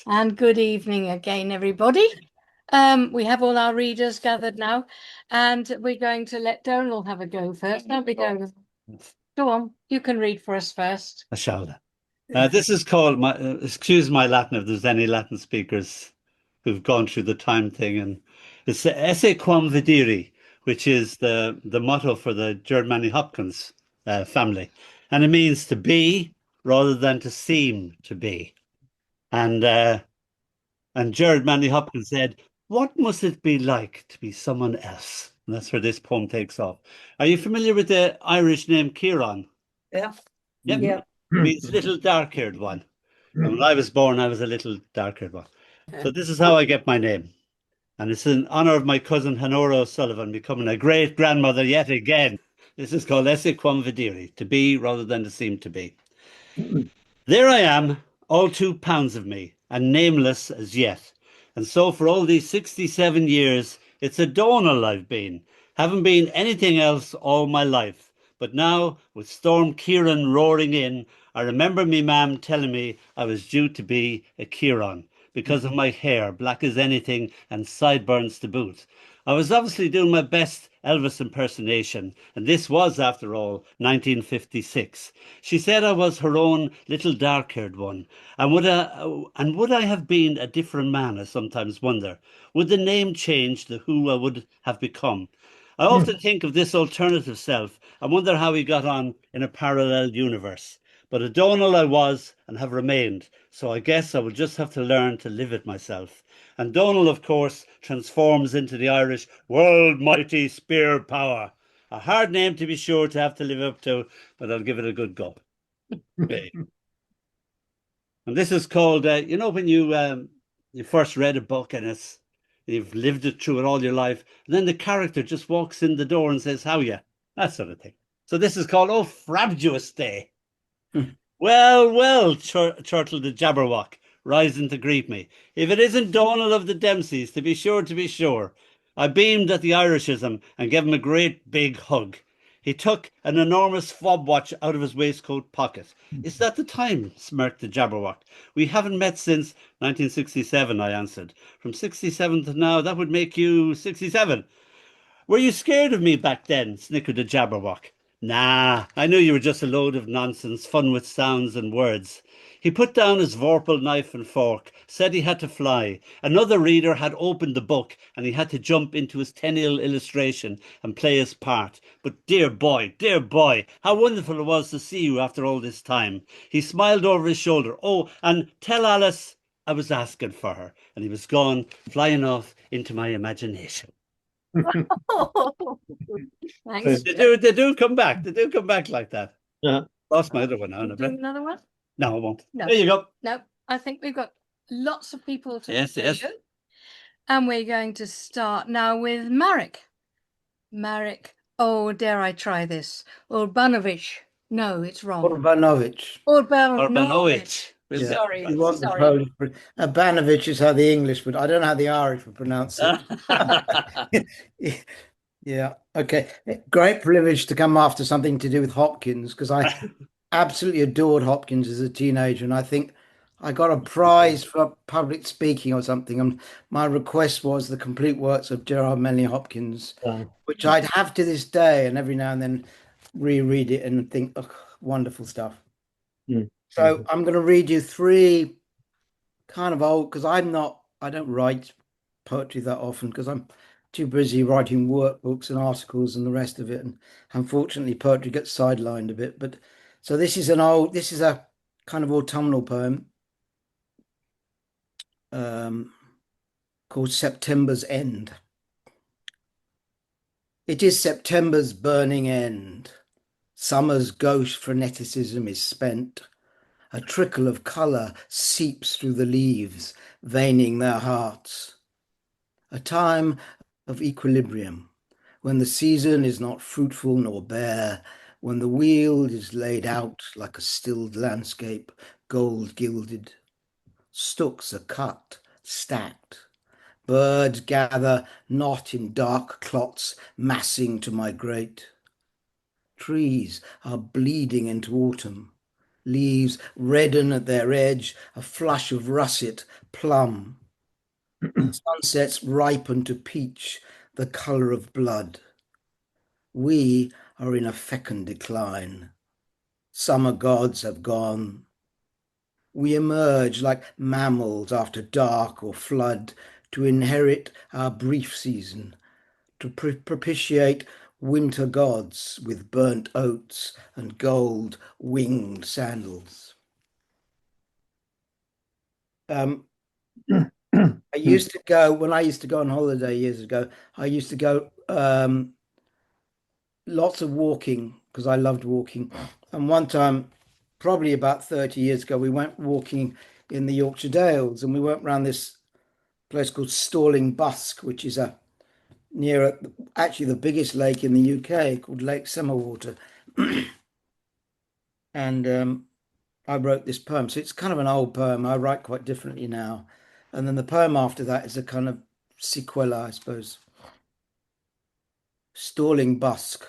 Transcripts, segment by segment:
And good evening again, everybody. We have all our readers gathered now, and we're going to let Donal have a go first. Don't we, Donal? Go on, you can read for us first. I shall. This is called excuse my Latin if there's any Latin speakers who've gone through the time thing, and it's esse quam videri, which is the motto for the Germany Hopkins family, and it means to be rather than to seem to be. And Jared Manley Hopkins said, "What must it be like to be someone else?" And that's where this poem takes off. Are you familiar with the Irish name Kieran? Yeah. Yep. Yeah. It means little dark-haired one. And when I was born, I was a little dark-haired one. So this is how I get my name. And it's in honor of my cousin Honora O'Sullivan becoming a great grandmother yet again. This is called Esse Quam Videri, to be rather than to seem to be. There I am, all 2 pounds of me, and nameless as yet. And so for all these 67 years, it's a Donal I've been. Haven't been anything else all my life. But now, with Storm Kieran roaring in, I remember me mam telling me I was due to be a Kieran because of my hair, black as anything, and sideburns to boot. I was obviously doing my best Elvis impersonation, and this was, after all, 1956. She said I was her own little dark-haired one, and would I have been a different man? I sometimes wonder. Would the name change the who I would have become? I often think of this alternative self and wonder how he got on in a parallel universe. But a Donal I was and have remained, so I guess I will just have to learn to live it myself. And Donal, of course, transforms into the Irish world mighty spear power. A hard name to be sure to have to live up to, but I'll give it a good go. Okay. And this is called, when you first read a book and you've lived it through it all your life, and then the character just walks in the door and says, "How ya?" That sort of thing. So this is called "Oh Frabjous Day." Well, well, chortled the Jabberwock, rising to greet me. If it isn't Donal of the Dempseys, to be sure, to be sure. I beamed at the Irishism and gave him a great big hug. He took an enormous fob watch out of his waistcoat pocket. "Is that the time?" smirked the Jabberwock. "We haven't met since 1967, I answered. "From 67 to now, that would make you 67. "Were you scared of me back then?" snickered the Jabberwock. "Nah, I knew you were just a load of nonsense, fun with sounds and words." He put down his vorpal knife and fork, said he had to fly. Another reader had opened the book and he had to jump into his tenniel illustration and play his part. But dear boy, how wonderful it was to see you after all this time. He smiled over his shoulder. "Oh, and tell Alice I was asking for her." And he was gone, flying off into my imagination. Thanks. They do come back. They do come back like that. Yeah. Lost my other one now. Do another one? No, I won't. No. There you go. No, I think we've got lots of people to Yes, yes. you. And we're going to start now with Marek. Marek, oh, dare I try this? Urbanowicz. No, it's wrong. Urbanowicz. Urbanowicz. Yeah. Sorry, You want the sorry. Polish. Urbanowicz is how the English would. I don't know how the Irish would pronounce it. Yeah. Okay. Great privilege to come after something to do with Hopkins, because I absolutely adored Hopkins as a teenager, and I think I got a prize for public speaking or something. And my request was the complete works of Gerard Manley Hopkins, which I'd have to this day, and every now and then reread it and think, oh, wonderful stuff. So I'm going to read you three kind of old, because I don't write poetry that often because I'm too busy writing workbooks and articles and the rest of it. And unfortunately, poetry gets sidelined a bit. But so this is a kind of autumnal poem called September's End. It is September's burning end. Summer's gauche freneticism is spent. A trickle of colour seeps through the leaves, veining their hearts. A time of equilibrium, when the season is not fruitful nor bare, when the wheel is laid out like a stilled landscape, gold gilded. Stooks are cut, stacked. Birds gather not in dark clots, massing to migrate. Trees are bleeding into autumn. Leaves redden at their edge, a flush of russet, plum. Sunsets ripen to peach, the colour of blood. We are in a fecund decline. Summer gods have gone. We emerge like mammals after dark or flood to inherit our brief season, to propitiate winter gods with burnt oats and gold winged sandals. I used to go, when I used to go on holiday years ago, I used to go lots of walking because I loved walking. And one time, probably about 30 years ago, we went walking in the Yorkshire Dales and we went around this place called Stalling Busk, which is near actually the biggest lake in the UK called Lake Summerwater. And I wrote this poem. So it's kind of an old poem. I write quite differently now. And then the poem after that is a kind of sequela, I suppose. Stalling Busk.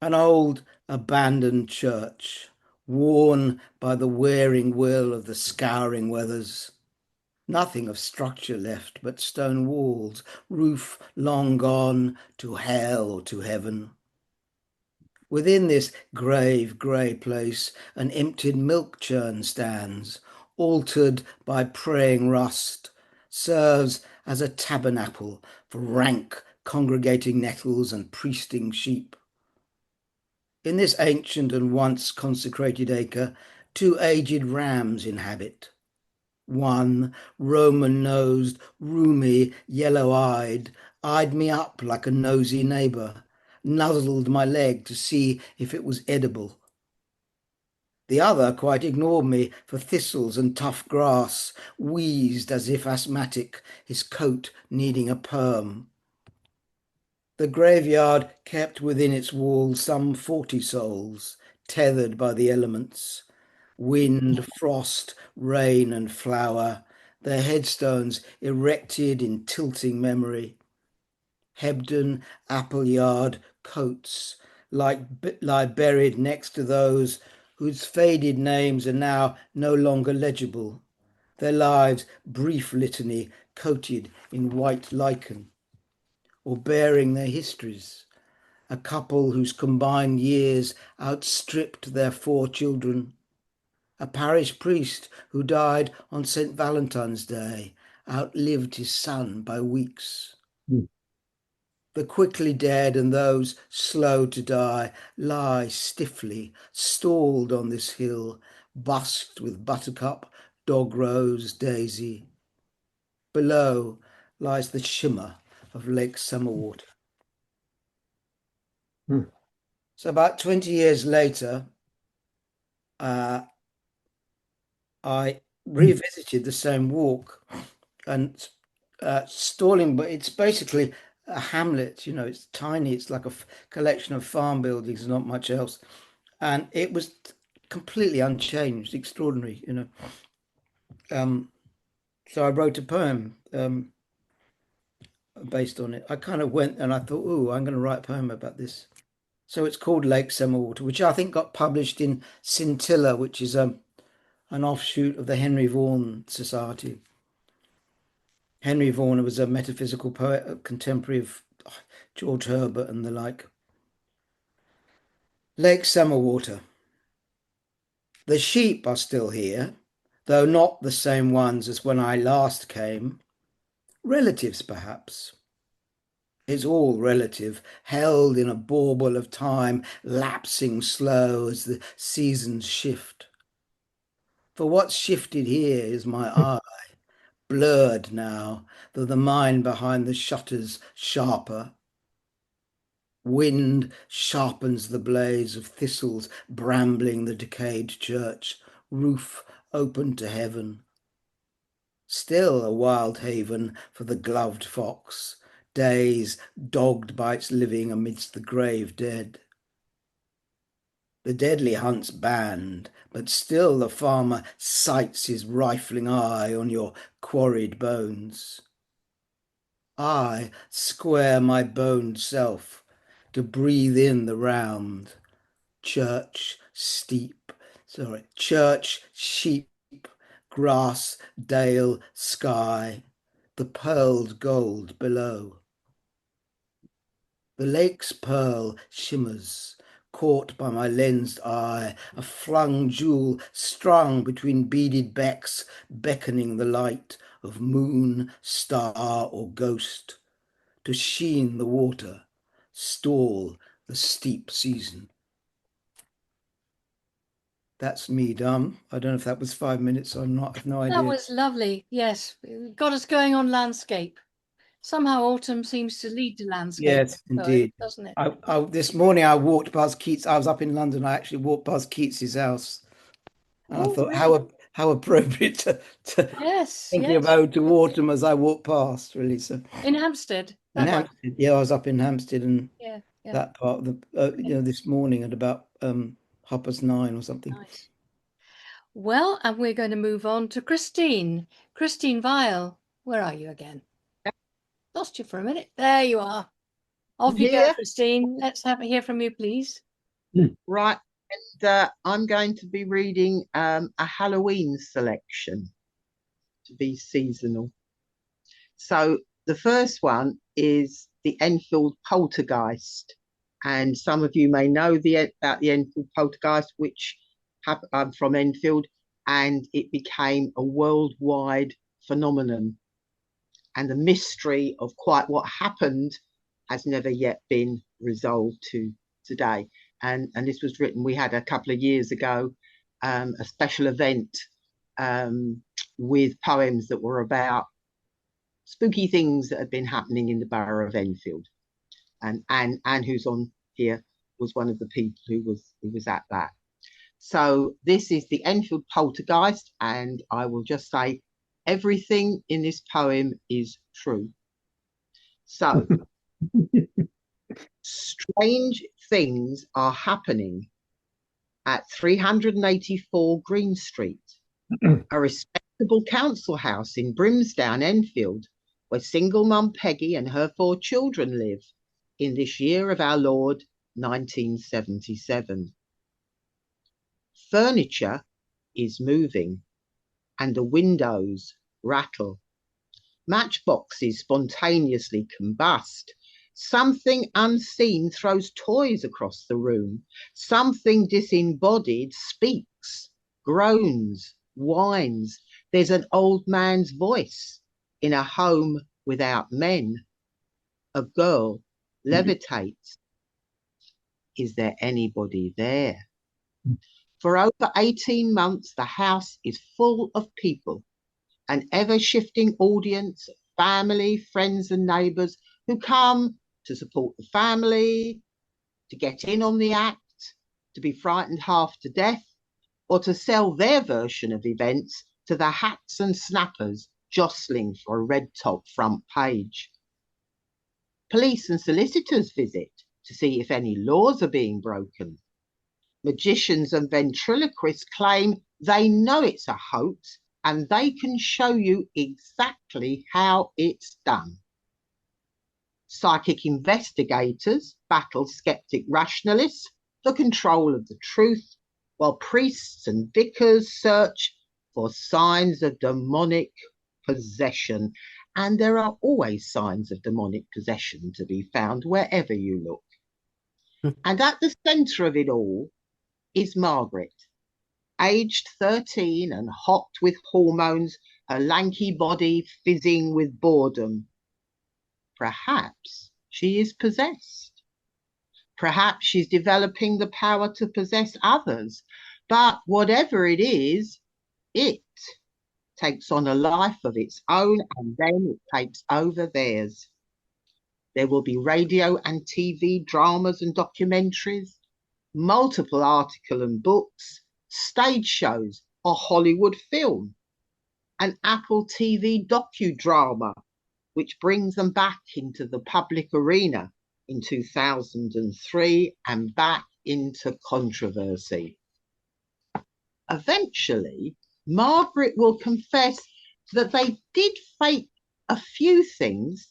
An old abandoned church, worn by the wearing will of the scouring weathers. Nothing of structure left but stone walls, roof long gone to hell or to heaven. Within this grave, grey place, an emptied milk churn stands, altered by praying rust, serves as a tabernacle for rank congregating nettles and priesting sheep. In this ancient and once consecrated acre, 2 aged rams inhabit. One, Roman-nosed, roomy, yellow-eyed, eyed me up like a nosy neighbour, nuzzled my leg to see if it was edible. The other quite ignored me for thistles and tough grass, wheezed as if asthmatic, his coat needing a perm. The graveyard kept within its walls some 40 souls, tethered by the elements. Wind, frost, rain and flower, their headstones erected in tilting memory. Hebden, Appleyard, Coates lie buried next to those whose faded names are now no longer legible, their lives brief litany coated in white lichen, or bearing their histories, a couple whose combined years outstripped their 4 children, a parish priest who died on St. Valentine's Day, outlived his son by weeks. The quickly dead and those slow to die lie stiffly, stalled on this hill, busked with buttercup, dog rose, daisy. Below lies the shimmer of Lake Summerwater. So about 20 years later, I revisited the same walk and Stalling, but it's basically a hamlet, it's tiny. It's like a collection of farm buildings, not much else. And it was completely unchanged, extraordinary, So I wrote a poem based on it. I kind of went and I thought, oh, I'm going to write a poem about this. So it's called Lake Summerwater, which I think got published in Scintilla, which is an offshoot of the Henry Vaughan Society. Henry Vaughan was a metaphysical poet, a contemporary of George Herbert and the like. Lake Summerwater. The sheep are still here, though not the same ones as when I last came. Relatives, perhaps. It's all relative, held in a bauble of time, lapsing slow as the seasons shift. For what's shifted here is my eye, blurred now, though the mind behind the shutters sharper. Wind sharpens the blades of thistles brambling the decayed church, roof open to heaven. Still a wild haven for the gloved fox, days dogged by its living amidst the grave dead. The deadly hunt's banned, but still the farmer sights his rifling eye on your quarried bones. I square my boned self to breathe in the round, church, steep, sorry, church, sheep, grass, dale, sky, the pearled gold below. The lake's pearl shimmers, caught by my lensed eye, a flung jewel strung between beaded becks, beckoning the light of moon, star, or ghost to sheen the water, stall the steep season. That's me done. I don't know if that was 5 minutes or not. I've no idea. That was lovely. Yes, it got us going on landscape. Somehow autumn seems to lead to landscape. Yes, indeed. Doesn't it? This morning I walked past Keats. I was up in London. I actually walked past Keats's house. And I thought, how appropriate to Yes, thinking yes. about to autumn as I walked past, really. So In Hampstead. in Hampstead, yeah, I was up in Hampstead and Yeah. that part of the this morning at about 9:30 or something. Nice. Well, and we're going to move on to Christine. Christine Vial, where are you again? Lost you for a minute. There you are. Off you go, Christine. Let's hear from you, please. Right, and I'm going to be reading a Halloween selection to be seasonal. So the first one is the Enfield Poltergeist, and some of you may know about the Enfield Poltergeist, which I'm from Enfield, and it became a worldwide phenomenon. And the mystery of quite what happened has never yet been resolved to today. And this was written, we had a couple of years ago, a special event with poems that were about spooky things that had been happening in the borough of Enfield. And Anne, who's on here, was one of the people who was at that. So this is the Enfield Poltergeist, and I will just say everything in this poem is true. So strange things are happening at 384 Green Street, a respectable council house in Brimsdown, Enfield, where single mum Peggy and her 4 children live in this year of our Lord, 1977. Furniture is moving and the windows rattle. Matchboxes spontaneously combust. Something unseen throws toys across the room. Something disembodied speaks, groans, whines. There's an old man's voice in a home without men. A girl levitates. Is there anybody there? For over 18 months, the house is full of people, an ever-shifting audience of family, friends and neighbours who come to support the family, to get in on the act, to be frightened half to death, or to sell their version of events to the hacks and snappers jostling for a red-top front page. Police and solicitors visit to see if any laws are being broken. Magicians and ventriloquists claim they know it's a hoax and they can show you exactly how it's done. Psychic investigators battle skeptic rationalists for control of the truth, while priests and vicars search for signs of demonic possession. And there are always signs of demonic possession to be found wherever you look. And at the centre of it all is Margaret, aged 13 and hot with hormones, her lanky body fizzing with boredom. Perhaps she is possessed. Perhaps she's developing the power to possess others. But whatever it is, it takes on a life of its own and then it takes over theirs. There will be radio and TV dramas and documentaries, multiple articles and books, stage shows, a Hollywood film, an Apple TV docudrama, which brings them back into the public arena in 2003 and back into controversy. Eventually, Margaret will confess that they did fake a few things,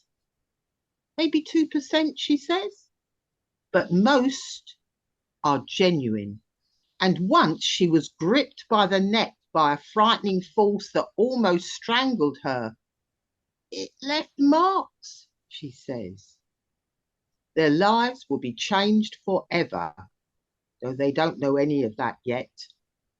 maybe 2%, she says, but most are genuine. and once she was gripped by the neck by a frightening force that almost strangled her. It left marks, she says. Their lives will be changed forever, though they don't know any of that yet.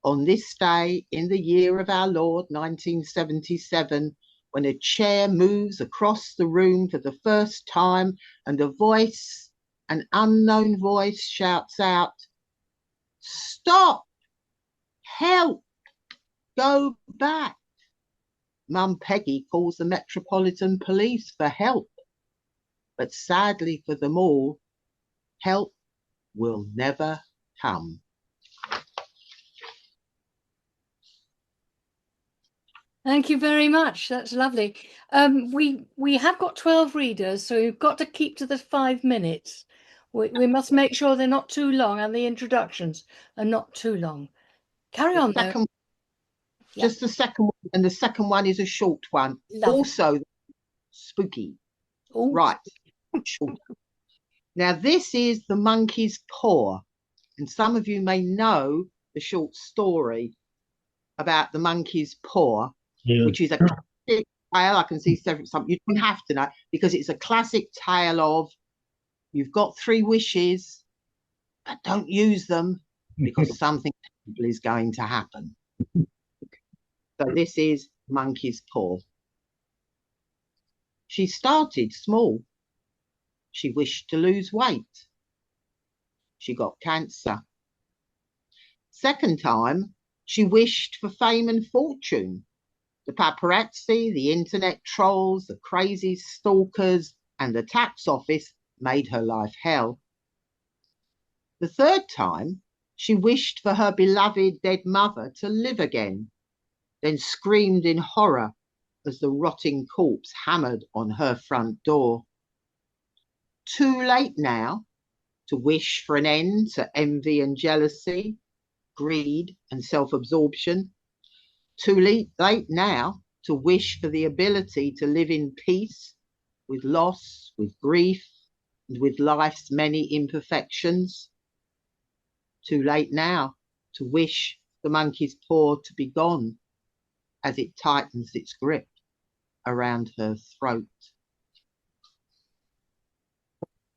On this day, in the year of our Lord, 1977, when a chair moves across the room for the first time and a voice, an unknown voice, shouts out, "Stop! Help! Go back!" Mum Peggy calls the Metropolitan Police for help. But sadly for them all, help will never come. Thank you very much. That's lovely. We have got 12 readers, so we've got to keep to the 5 minutes. We must make sure they're not too long and the introductions are not too long. Carry on, though. Just the second one, and the second one is a short one. Lovely. Also spooky. Ooh. Right. Short. Now, this is The Monkey's Paw, and some of you may know the short story about the monkey's paw, which is a classic tale. I can see some you don't have to know, because it's a classic tale of you've got 3 wishes, but don't use them because something terrible is going to happen. So this is Monkey's Paw. She started small. She wished to lose weight. She got cancer. Second time, she wished for fame and fortune. The paparazzi, the internet trolls, the crazy stalkers, and the tax office made her life hell. The third time, she wished for her beloved dead mother to live again, then screamed in horror as the rotting corpse hammered on her front door. Too late now to wish for an end to envy and jealousy, greed and self-absorption. Too late now to wish for the ability to live in peace with loss, with grief, and with life's many imperfections. Too late now to wish the monkey's paw to be gone as it tightens its grip around her throat.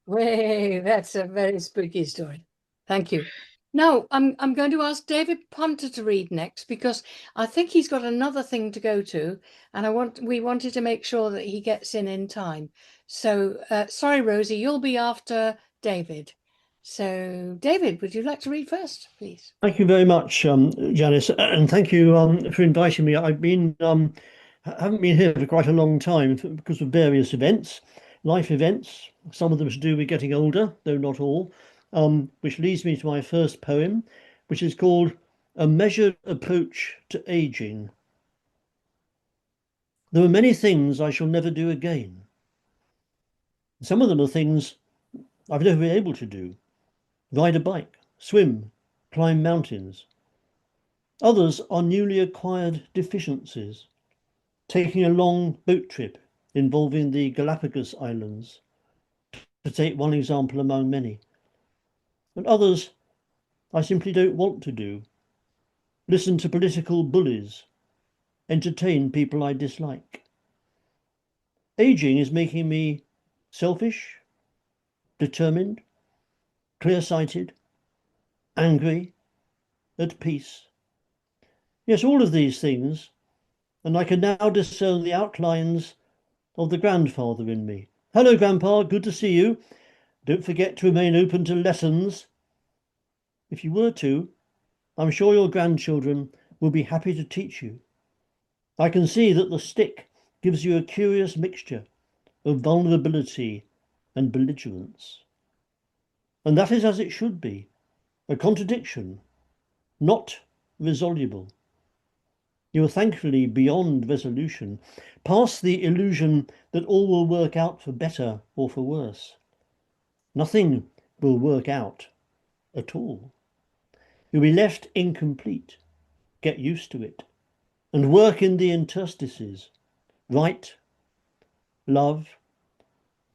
Way, that's a very spooky story. Thank you. Now, I'm going to ask David Punter to read next, because I think he's got another thing to go to, and we wanted to make sure that he gets in time. So, sorry, Rosie, you'll be after David. So, David, would you like to read first, please? Thank you very much, Janice, and thank you for inviting me. I've been haven't been here for quite a long time because of various events, life events, some of them to do with getting older, though not all, which leads me to my first poem, which is called A Measured Approach to Aging. There are many things I shall never do again. Some of them are things I've never been able to do. Ride a bike, swim, climb mountains. Others are newly acquired deficiencies. Taking a long boat trip involving the Galapagos Islands, to take one example among many. And others I simply don't want to do. Listen to political bullies, entertain people I dislike. Aging is making me selfish, determined, clear-sighted, angry, at peace. Yes, all of these things, and I can now discern the outlines of the grandfather in me. Hello, Grandpa, good to see you. Don't forget to remain open to lessons. If you were to, I'm sure your grandchildren will be happy to teach you. I can see that the stick gives you a curious mixture of vulnerability and belligerence. And that is as it should be, a contradiction, not resoluble. You are thankfully beyond resolution, past the illusion that all will work out for better or for worse. Nothing will work out at all. You'll be left incomplete. Get used to it and work in the interstices. Write, love,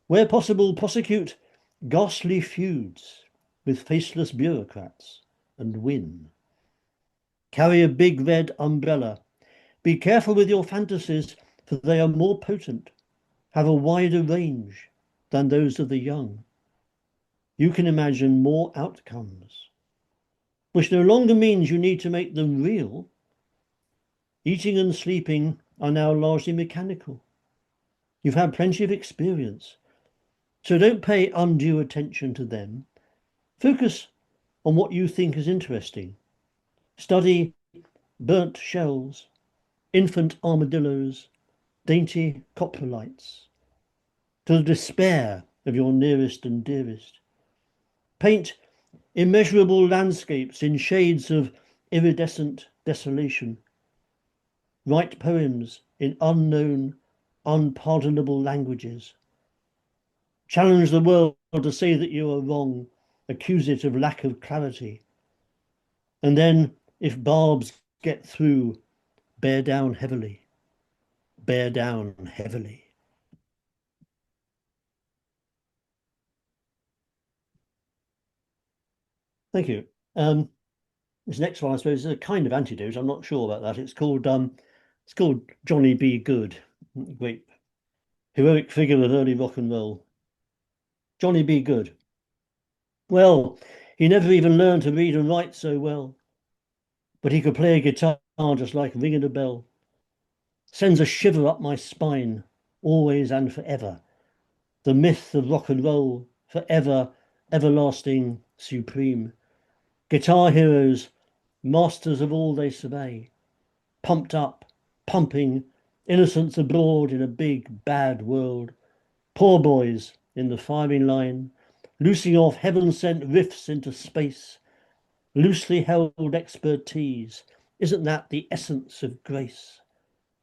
where possible, prosecute ghastly feuds with faceless bureaucrats and win. Carry a big red umbrella. Be careful with your fantasies, for they are more potent, have a wider range than those of the young. You can imagine more outcomes, which no longer means you need to make them real. Eating and sleeping are now largely mechanical. You've had plenty of experience, so don't pay undue attention to them. Focus on what you think is interesting. Study burnt shells, infant armadillos, dainty coprolites, to the despair of your nearest and dearest. Paint immeasurable landscapes in shades of iridescent desolation. Write poems in unknown, unpardonable languages. Challenge the world to say that you are wrong, accuse it of lack of clarity. And then, if barbs get through, bear down heavily. Bear down heavily. Thank you. This next one, I suppose, is a kind of antidote. I'm not sure about that. It's called Johnny Be Good. Great heroic figure of early rock and roll. Johnny Be Good. Well, he never even learned to read and write so well, but he could play a guitar just like ringing a bell. Sends a shiver up my spine, always and forever. The myth of rock and roll, forever, everlasting, supreme. Guitar heroes, masters of all they survey. Pumped up, pumping, innocence abroad in a big, bad world. Poor boys in the firing line, loosing off heaven-sent riffs into space. Loosely held expertise, isn't that the essence of grace?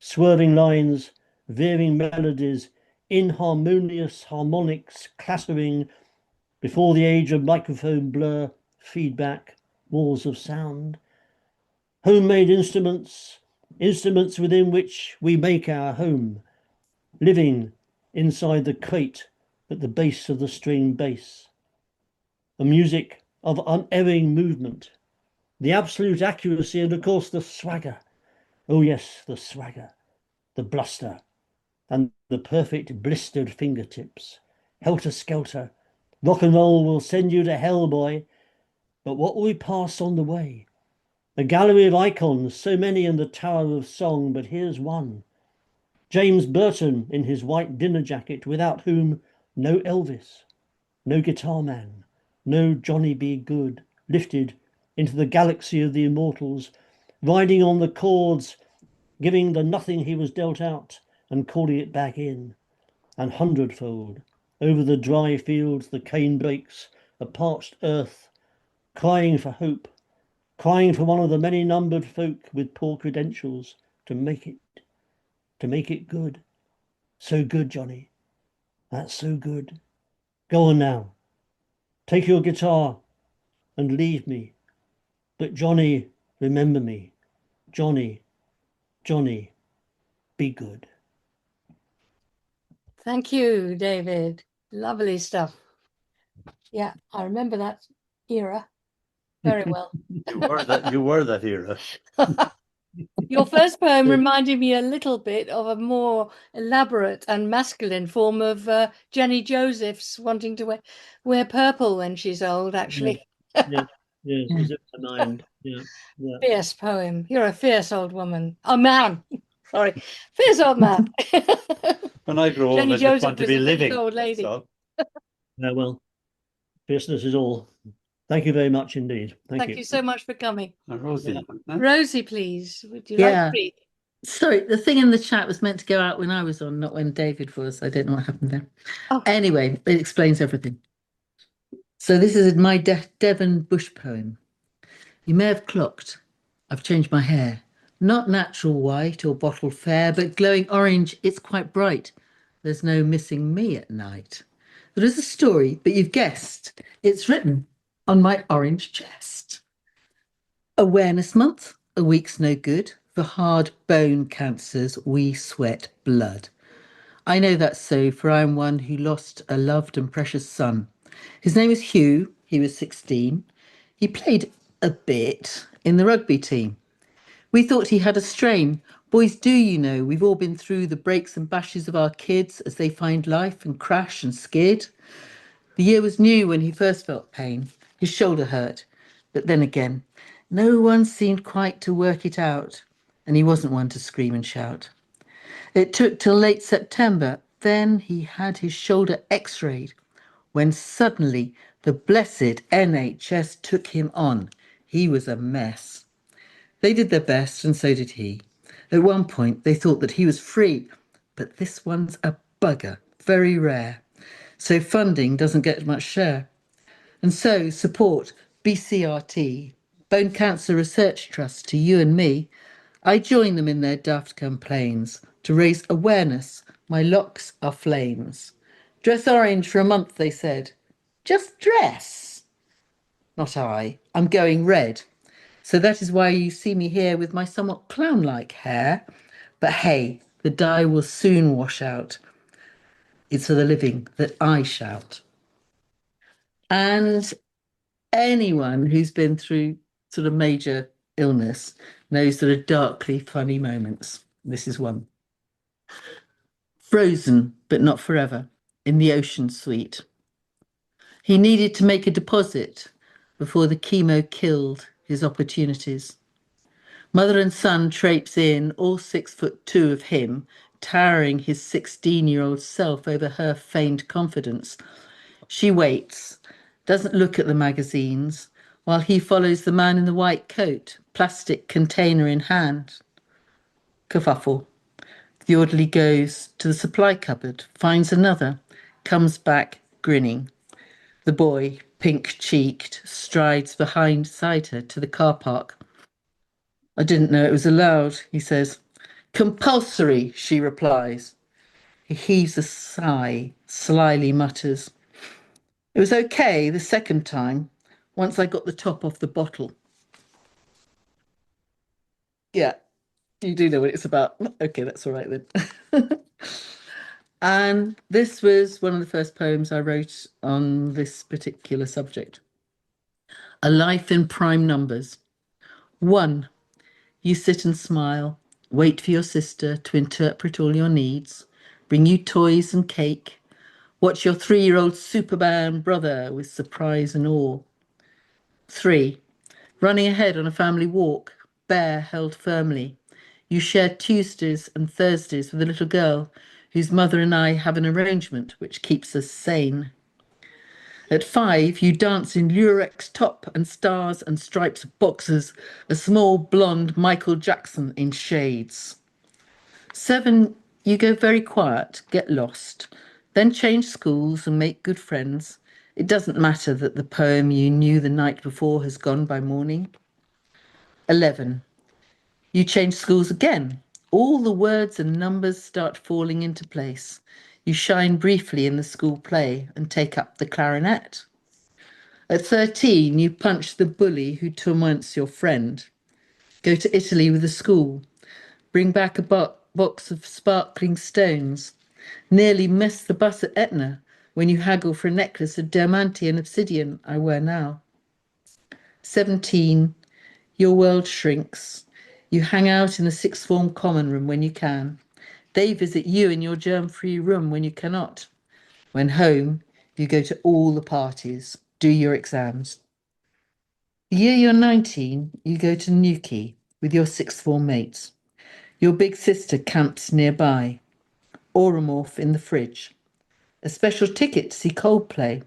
Swerving lines, veering melodies, inharmonious harmonics clattering before the age of microphone blur, feedback, walls of sound. Homemade instruments, instruments within which we make our home, living inside the crate at the base of the string bass. A music of unerring movement, the absolute accuracy, and of course the swagger. Oh yes, the swagger, the bluster, and the perfect blistered fingertips. Helter-skelter, rock and roll will send you to hell, boy. But what will we pass on the way? A gallery of icons, so many in the Tower of Song, but here's one. James Burton in his white dinner jacket, without whom no Elvis, no Guitar Man, no Johnny Be Good, lifted into the galaxy of the immortals, riding on the chords, giving the nothing he was dealt out and calling it back in. And hundredfold, over the dry fields the cane breaks, a parched earth, crying for hope, crying for one of the many numbered folk with poor credentials to make it good. So good, Johnny. That's so good. Go on now. Take your guitar and leave me. But Johnny, remember me. Johnny, Johnny, be good. Thank you, David. Lovely stuff. Yeah, I remember that era very well. You were that era. Your first poem reminded me a little bit of a more elaborate and masculine form of Jenny Joseph's wanting to wear purple when she's old, actually. Yes, as if to mind. Yeah. Fierce poem. You're a fierce old woman. Oh, man. Sorry. Fierce old man. When I grow old, Jenny I just Joseph want to was be a big living. old lady. So, Yeah, well, fierceness is all. Thank you very much indeed. Thank you so much for coming. Rosie. Huh? Rosie, please. Would you like to read? Sorry, the thing in the chat was meant to go out when I was on, not when David was. I don't know what happened there. Oh. Anyway, it explains everything. So this is my Devon Bush poem. You may have clocked. I've changed my hair. Not natural white or bottled fair, but glowing orange. It's quite bright. There's no missing me at night. There is a story, but you've guessed. It's written on my orange chest. Awareness Month, a week's no good. For hard bone cancers, we sweat blood. I know that's so, for I am one who lost a loved and precious son. His name is Hugh. He was 16. He played a bit in the rugby team. We thought he had a strain. Boys do, you know, we've all been through the breaks and bashes of our kids as they find life and crash and skid. The year was new when he first felt pain. His shoulder hurt. But then again, no one seemed quite to work it out, and he wasn't one to scream and shout. It took till late September. Then he had his shoulder x-rayed, when suddenly the blessed NHS took him on. He was a mess. They did their best, and so did he. At one point, they thought that he was free, but this one's a bugger, very rare. So funding doesn't get much share. And so support BCRT, Bone Cancer Research Trust, to you and me. I join them in their daft campaigns to raise awareness. My locks are flames. Dress orange for a month, they said. Just dress. Not I. I'm going red. So that is why you see me here with my somewhat clown-like hair. But hey, the dye will soon wash out. It's for the living that I shout. And anyone who's been through sort of major illness knows there are darkly funny moments. This is one. Frozen, but not forever, in the ocean suite. He needed to make a deposit before the chemo killed his opportunities. Mother and son traipse in, all 6'2" of him, towering his 16-year-old self over her feigned confidence. She waits, doesn't look at the magazines, while he follows the man in the white coat, plastic container in hand. Kerfuffle. The orderly goes to the supply cupboard, finds another, comes back grinning. The boy, pink-cheeked, strides beside her to the car park. I didn't know it was allowed, he says. Compulsory, she replies. He heaves a sigh, slyly mutters. It was okay the second time, once I got the top off the bottle. Yeah, you do know what it's about. Okay, that's all right then. And this was one of the first poems I wrote on this particular subject. A life in prime numbers. 1. You sit and smile, wait for your sister to interpret all your needs, bring you toys and cake, watch your 3-year-old Superman brother with surprise and awe. 3. Running ahead on a family walk, bear held firmly. You share Tuesdays and Thursdays with a little girl whose mother and I have an arrangement which keeps us sane. At 5, you dance in lurex top and stars and stripes boxers, a small blonde Michael Jackson in shades. 7, you go very quiet, get lost, then change schools and make good friends. It doesn't matter that the poem you knew the night before has gone by morning. 11, you change schools again. All the words and numbers start falling into place. You shine briefly in the school play and take up the clarinet. At 13, you punch the bully who torments your friend. Go to Italy with the school. Bring back a box of sparkling stones. Nearly miss the bus at Etna when you haggle for a necklace of diamante and obsidian I wear now. 17, your world shrinks. You hang out in the sixth form common room when you can. They visit you in your germ-free room when you cannot. When home, you go to all the parties, do your exams. The year you're 19, you go to Newquay with your sixth form mates. Your big sister camps nearby. Oromorph in the fridge. A special ticket to see Coldplay.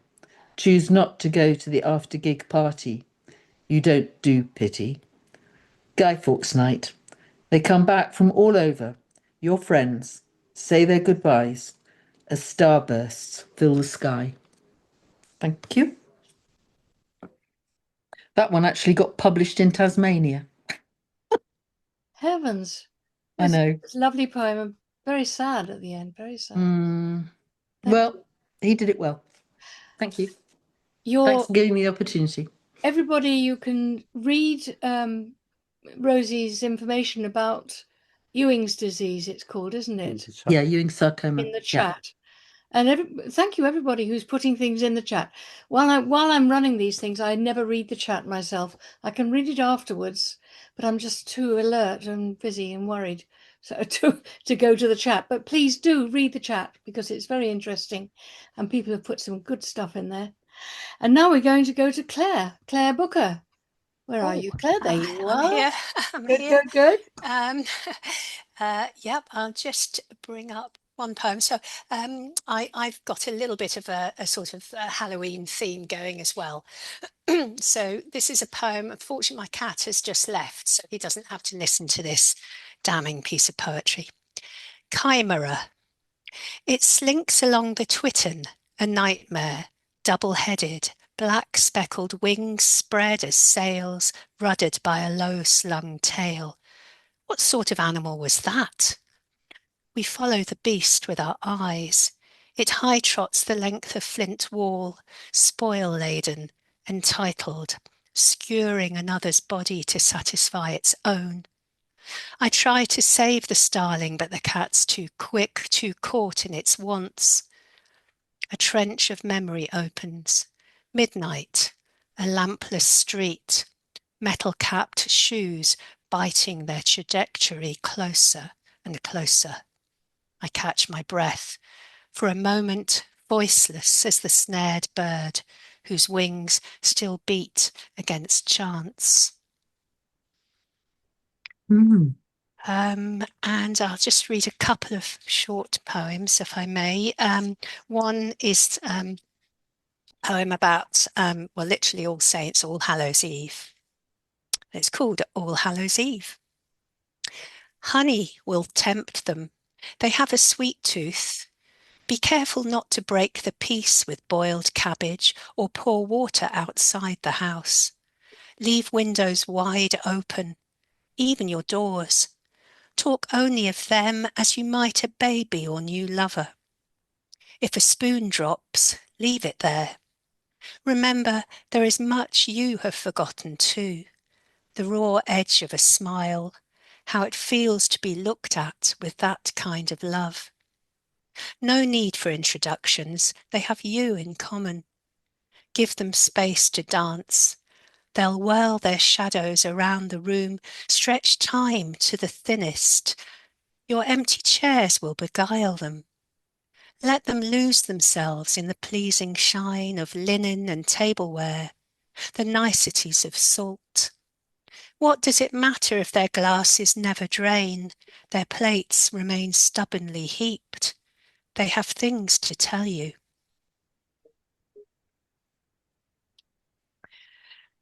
Choose not to go to the after-gig party. You don't do pity. Guy Fawkes night. They come back from all over. Your friends say their goodbyes as starbursts fill the sky. Thank you. That one actually got published in Tasmania. Heavens. I know. It's a lovely poem and very sad at the end. Very sad. Well, he did it well. Thank you. Thanks for giving me the opportunity. Everybody, you can read Rosie's information about Ewing's disease, it's called, isn't it? Yeah, Ewing's sarcoma. In the chat. And thank you everybody who's putting things in the chat. While I'm running these things, I never read the chat myself. I can read it afterwards, but I'm just too alert and busy and worried so to go to the chat. But please do read the chat because it's very interesting, and people have put some good stuff in there. And now we're going to go to Claire Booker. Where are you, Claire? There you I'm are. here. I'm Good, here. good. Yep, I'll just bring up one poem. So I've got a little bit of a sort of Halloween theme going as well. So this is a poem. Unfortunately, my cat has just left, so he doesn't have to listen to this damning piece of poetry. Chimera. It slinks along the Twitten, a nightmare, double-headed, black speckled wings spread as sails, ruddered by a low-slung tail. What sort of animal was that? We follow the beast with our eyes. It high-trots the length of flint wall, spoil-laden, entitled, skewering another's body to satisfy its own. I try to save the starling, but the cat's too quick, too caught in its wants. A trench of memory opens. Midnight, a lampless street, metal-capped shoes biting their trajectory closer and closer. I catch my breath, for a moment voiceless as the snared bird, whose wings still beat against chance. And I'll just read a couple of short poems, if I may. One is a poem about, well, literally All Saints, All Hallows Eve. It's called All Hallows Eve. Honey will tempt them. They have a sweet tooth. Be careful not to break the peace with boiled cabbage or pour water outside the house. Leave windows wide open, even your doors. Talk only of them as you might a baby or new lover. If a spoon drops, leave it there. Remember, there is much you have forgotten too. The raw edge of a smile, how it feels to be looked at with that kind of love. No need for introductions, they have you in common. Give them space to dance. They'll whirl their shadows around the room, stretch time to the thinnest. Your empty chairs will beguile them. Let them lose themselves in the pleasing shine of linen and tableware, the niceties of salt. What does it matter if their glasses never drain, their plates remain stubbornly heaped? They have things to tell you.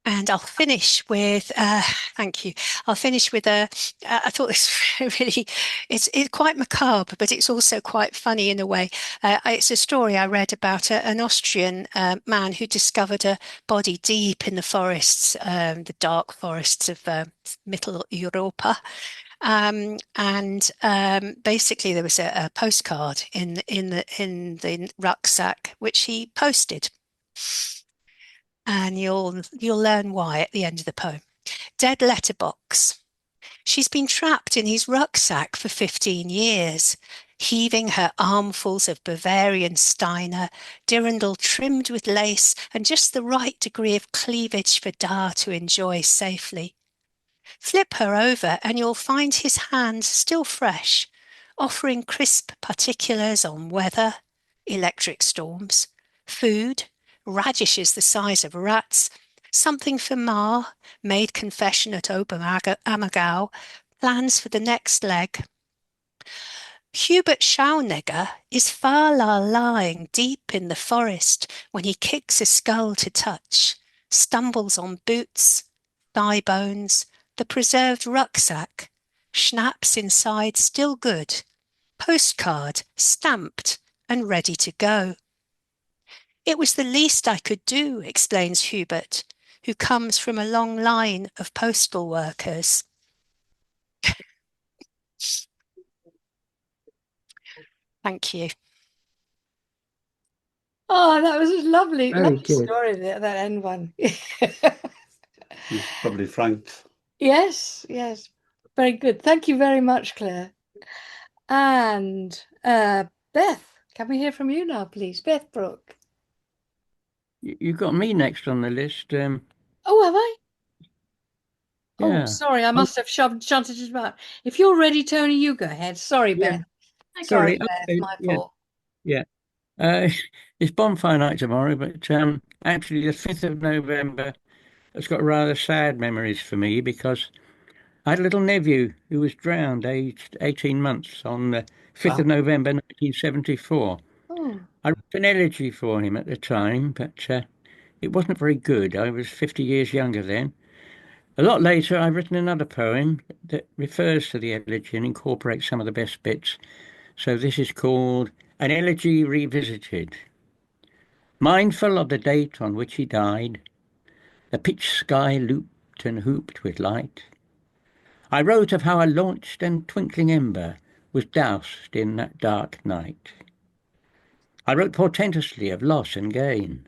And I'll finish with, thank you. I'll finish with I thought this really, it's quite macabre, but it's also quite funny in a way. It's a story I read about an Austrian man who discovered a body deep in the forests, the dark forests of Middle Europa. Basically there was a postcard in the rucksack, which he posted. And you'll learn why at the end of the poem. Dead letterbox. She's been trapped in his rucksack for 15 years, heaving her armfuls of Bavarian Steiner, dirndl trimmed with lace and just the right degree of cleavage for Da to enjoy safely. Flip her over and you'll find his hands still fresh, offering crisp particulars on weather, electric storms, food, radishes the size of rats, something for Ma, made confession at Oberammergau, plans for the next leg. Hubert Schaunegger is far lying deep in the forest when he kicks a skull to touch, stumbles on boots, thigh bones, the preserved rucksack, schnapps inside still good, postcard stamped and ready to go. It was the least I could do, explains Hubert, who comes from a long line of postal workers. Thank you. Oh, that was a lovely, Very lovely good. story, that end one. Probably Frank. Yes, yes. Very good. Thank you very much, Claire. And Beth, Can we hear from you now, please? Beth Brooke. You got me next on the list. Oh, have I? Yeah. Oh, sorry, I must have shunted it back. If you're ready, Tony, you go ahead. Sorry, Yeah. Beth. Sorry. Beth, Okay, my yeah. fault. Yeah. It's bonfire night tomorrow, but actually the 5th of November has got rather sad memories for me because I had a little nephew who was drowned aged 18 months on the 5th of November 1974. Oh, I wrote an elegy for him at the time, but it wasn't very good. I was 50 years younger then. A lot later, I've written another poem that refers to the elegy and incorporates some of the best bits. So this is called An Elegy Revisited. Mindful of the date on which he died, the pitch sky looped and hooped with light. I wrote of how a launched and twinkling ember was doused in that dark night. I wrote portentously of loss and gain,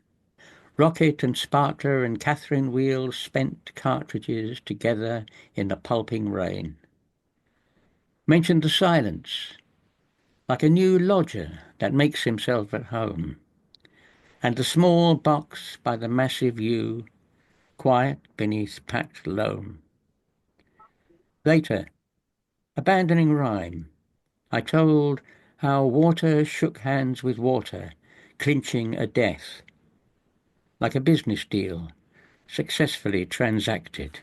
rocket and sparkler and Catherine wheel spent cartridges together in the pulping rain. Mentioned the silence, like a new lodger that makes himself at home, and the small box by the massive yew, quiet beneath packed loam. Later, abandoning rhyme, I told how water shook hands with water, clinching a death, like a business deal, successfully transacted.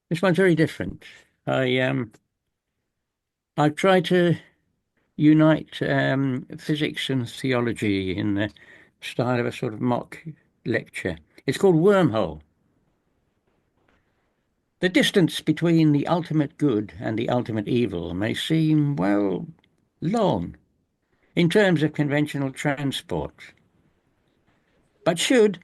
This one's very different. I tried to unite physics and theology in the style of a sort of mock lecture. It's called Wormhole. The distance between the ultimate good and the ultimate evil may seem, well, long in terms of conventional transport. But should,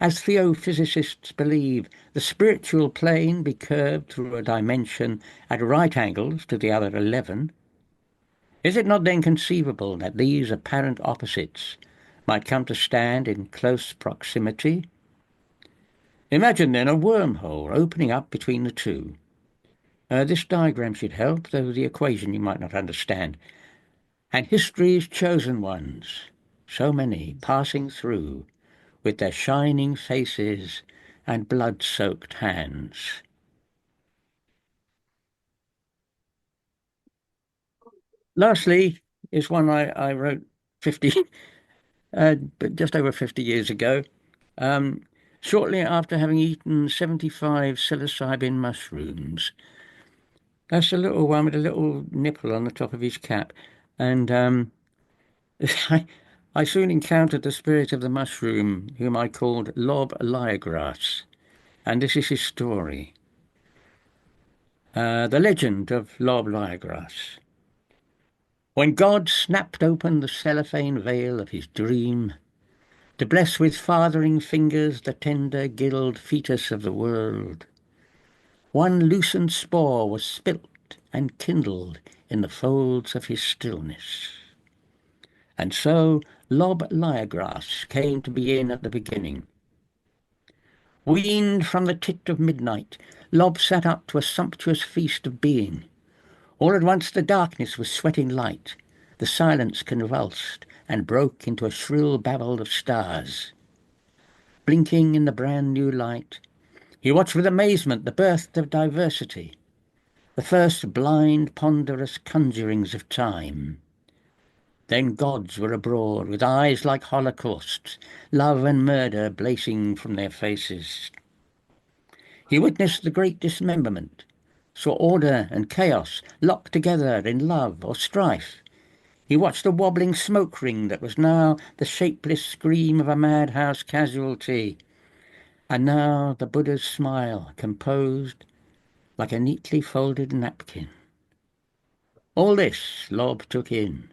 as theophysicists believe, the spiritual plane be curved through a dimension at right angles to the other 11, is it not then conceivable that these apparent opposites might come to stand in close proximity? Imagine then a wormhole opening up between the two. This diagram should help, though the equation you might not understand. And history's chosen ones, so many passing through, with their shining faces and blood-soaked hands. Lastly is one I wrote 50, but just over 50 years ago, shortly after having eaten 75 psilocybin mushrooms. That's a little one with a little nipple on the top of his cap. And I soon encountered the spirit of the mushroom, whom I called Lob Lyregrass. And this is his story. The legend of Lob Lyregrass. When God snapped open the cellophane veil of his dream, to bless with fathering fingers the tender gilled fetus of the world, one loosened spore was spilt and kindled in the folds of his stillness. And so Lob Lyregrass came to be in at the beginning. Weaned from the tit of midnight, Lob sat up to a sumptuous feast of being. All at once the darkness was sweating light, the silence convulsed and broke into a shrill babble of stars. Blinking in the brand new light, he watched with amazement the birth of diversity, the first blind, ponderous conjurings of time. Then gods were abroad, with eyes like holocausts, love and murder blazing from their faces. He witnessed the great dismemberment, saw order and chaos locked together in love or strife. He watched the wobbling smoke ring that was now the shapeless scream of a madhouse casualty, and now the Buddha's smile, composed like a neatly folded napkin. All this Lob took in,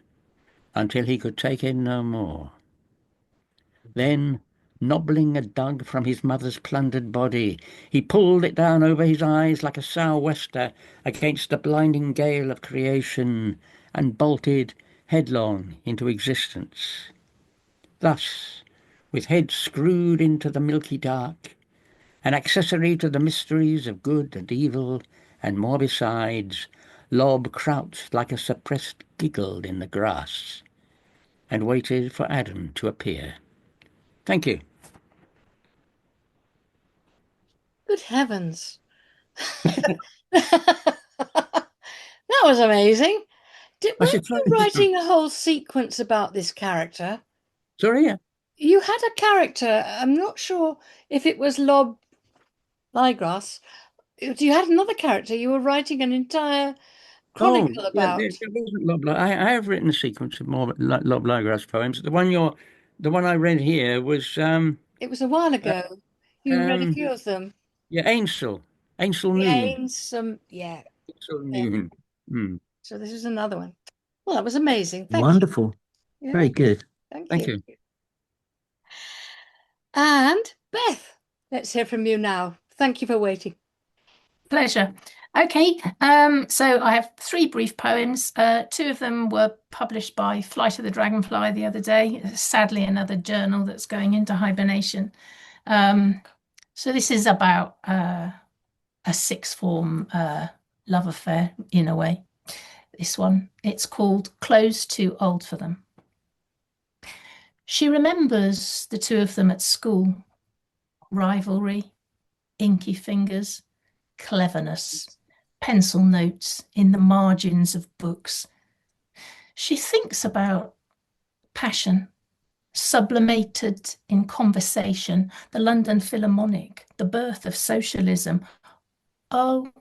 until he could take in no more. Then, nobbling a dug from his mother's plundered body, he pulled it down over his eyes like a sou'wester against the blinding gale of creation, and bolted headlong into existence. Thus, with head screwed into the milky dark, an accessory to the mysteries of good and evil, and more besides, Lob crouched like a suppressed giggle in the grass and waited for Adam to appear. Thank you. Good heavens. That was amazing. Weren't you writing a whole sequence about this character? Sorry? You had a character. I'm not sure if it was Lob Lygrass. You had another character. You were writing an entire chronicle about. Yeah, it wasn't Lob. I have written a sequence of more Lob Lygrass poems. The one I read here was It was a while ago. You read a few of them. Yeah, Ainsel Noon. Yeah. Ainsel Noon. Mm. So this is another one. Well, that was amazing. Thank Wonderful. you. Very good. Thank you. And Beth, let's hear from you now. Thank you for waiting. Pleasure. Okay, so I have 3 brief poems. 2 of them were published by Flight of the Dragonfly the other day. Sadly, another journal that's going into hibernation. So this is about a 6th form love affair, in a way. This one, it's called Clothes Too Old for Them. She remembers the 2 of them at school. Rivalry, inky fingers, cleverness, pencil notes in the margins of books. She thinks about passion, sublimated in conversation, the London Philharmonic, the birth of socialism. Oh,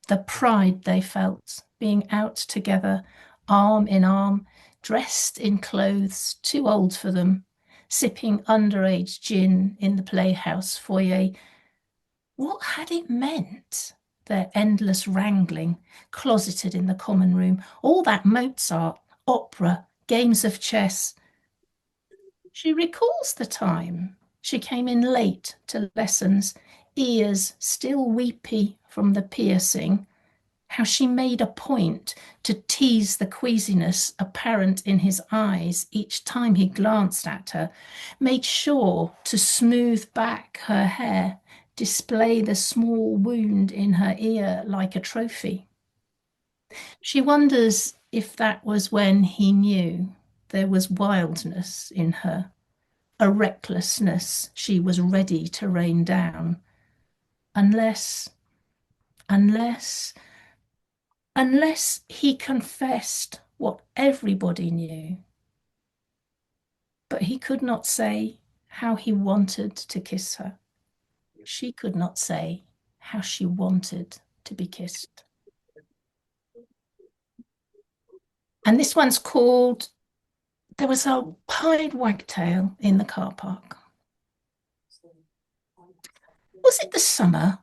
the pride they felt, being out together, arm in arm, dressed in clothes too old for them, sipping underage gin in the playhouse foyer. What had it meant, their endless wrangling, closeted in the common room, all that Mozart, opera, games of chess? She recalls the time she came in late to lessons, ears still weepy from the piercing, how she made a point to tease the queasiness apparent in his eyes each time he glanced at her, made sure to smooth back her hair, display the small wound in her ear like a trophy. She wonders if that was when he knew there was wildness in her, a recklessness she was ready to rain down, unless he confessed what everybody knew. But he could not say how he wanted to kiss her. She could not say how she wanted to be kissed. And this one's called There Was a Pied Wagtail in the Car Park. Was it the summer?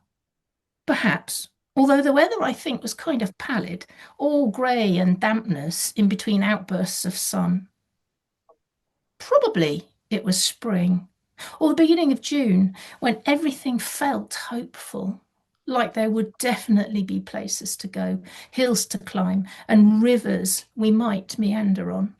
Perhaps, although the weather, I think, was kind of pallid, all grey and dampness in between outbursts of sun. Probably it was spring, or the beginning of June, when everything felt hopeful, like there would definitely be places to go, hills to climb, and rivers we might meander on.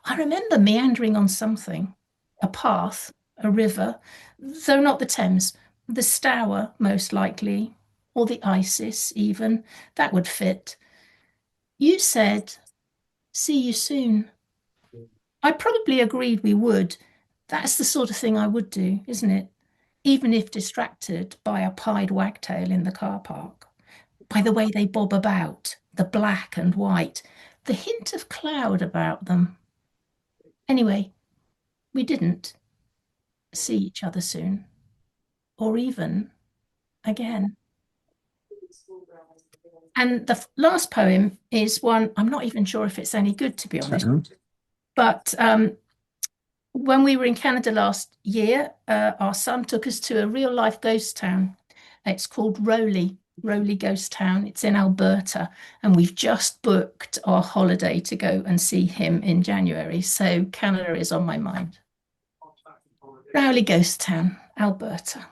I remember meandering on something, a path, a river, though not the Thames, the Stour most likely, or the Isis even, that would fit. You said, see you soon. I probably agreed we would. That's the sort of thing I would do, isn't it? Even if distracted by a pied wagtail in the car park, by the way they bob about, the black and white, the hint of cloud about them. Anyway, we didn't see each other soon, or even again. And the last poem is one, I'm not even sure if it's any good, to be honest. But when we were in Canada last year, our son took us to a real-life ghost town. It's called Rowley Ghost Town. It's in Alberta, and we've just booked our holiday to go and see him in January. So Canada is on my mind. Rowley Ghost Town, Alberta.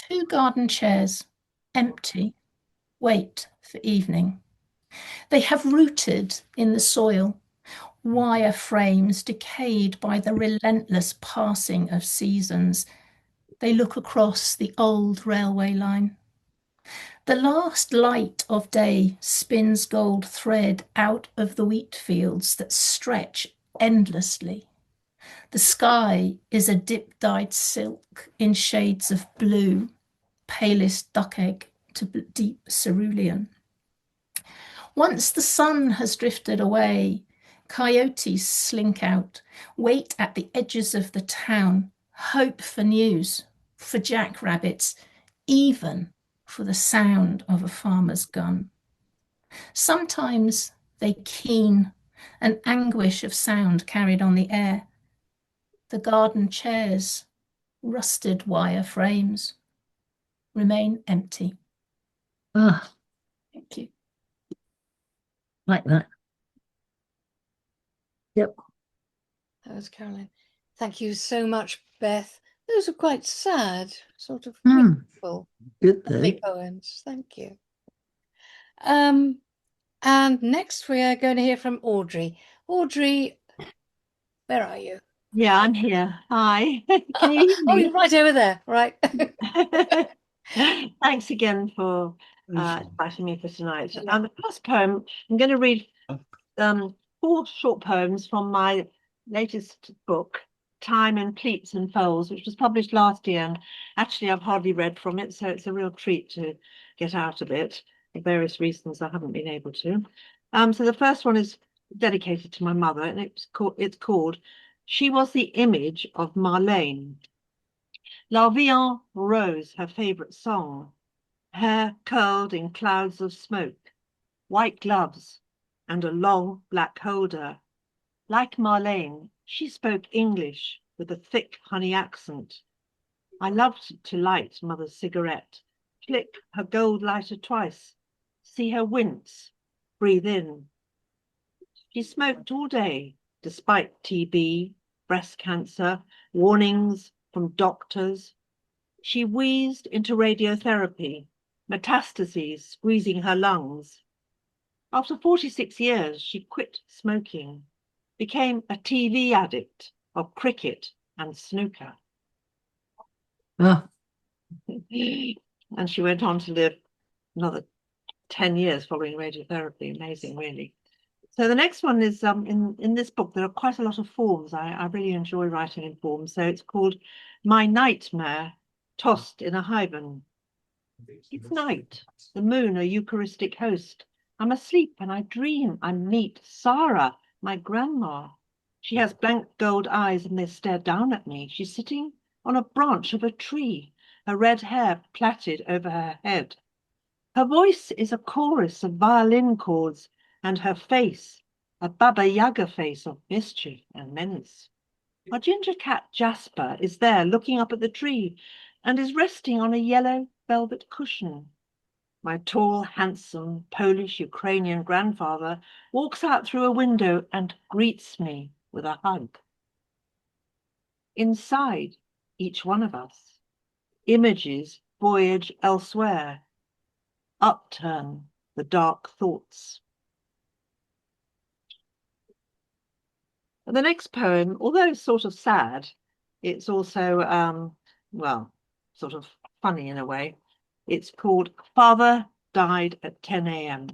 2 garden chairs, empty, wait for evening. They have rooted in the soil, wire frames decayed by the relentless passing of seasons. They look across the old railway line. The last light of day spins gold thread out of the wheat fields that stretch endlessly. The sky is a dip-dyed silk in shades of blue, palest duck egg to deep cerulean. Once the sun has drifted away, coyotes slink out, wait at the edges of the town, hope for news, for jackrabbits, even for the sound of a farmer's gun. Sometimes they keen, an anguish of sound carried on the air. The garden chairs, rusted wire frames, remain empty. Ah, Thank you. like that. Yep. That was Caroline. Thank you so much, Beth. Those are quite sad, sort of Mm, meaningful, good lovely though. poems. Thank you. And next we are going to hear from Audrey. Audrey, where are you? Yeah, I'm here. Hi. Can you hear Oh, me? you're right over there. Right. Thanks again for inviting me for tonight. The first poem, I'm going to read 4 short poems from my latest book, Time in Pleats and Folds, which was published last year. And actually, I've hardly read from it, so it's a real treat to get out of it. For various reasons, I haven't been able to. So the first one is dedicated to my mother, and it's called She Was the Image of Marlene. La Vie en Rose, her favourite song. Hair curled in clouds of smoke, white gloves, and a long black holder. Like Marlene, she spoke English with a thick honey accent. I loved to light Mother's cigarette, flick her gold lighter twice, see her wince, breathe in. She smoked all day, despite TB, breast cancer, warnings from doctors. She wheezed into radiotherapy, metastases squeezing her lungs. After 46 years, she quit smoking, became a TV addict of cricket and snooker. Ah, And she went on to live another 10 years following radiotherapy. Amazing, really. So the next one is, in this book, there are quite a lot of forms. I really enjoy writing in forms. So it's called My Nightmare, Tossed in a Hyben. It's night, the moon a Eucharistic host. I'm asleep and I dream I meet Sarah, my grandma. She has blank gold eyes and they stare down at me. She's sitting on a branch of a tree, her red hair plaited over her head. Her voice is a chorus of violin chords, and her face, a Baba Yaga face of mischief and menace. Our ginger cat Jasper is there looking up at the tree and is resting on a yellow velvet cushion. My tall, handsome Polish-Ukrainian grandfather walks out through a window and greets me with a hug. Inside each one of us, images voyage elsewhere, upturn the dark thoughts. And the next poem, although sort of sad, it's also, well, sort of funny in a way. It's called Father Died at 10 a.m.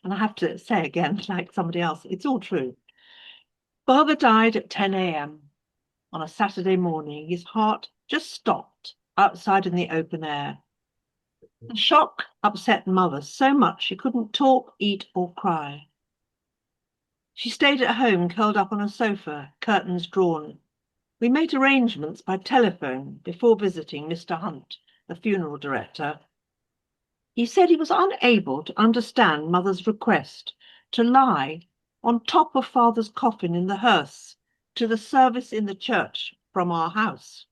And I have to say again, like somebody else, it's all true. Father died at 10 a.m. on a Saturday morning. His heart just stopped outside in the open air. The shock upset Mother so much she couldn't talk, eat, or cry. She stayed at home, curled up on a sofa, curtains drawn. We made arrangements by telephone before visiting Mr. Hunt, the funeral director. He said he was unable to understand Mother's request to lie on top of Father's coffin in the hearse to the service in the church from our house.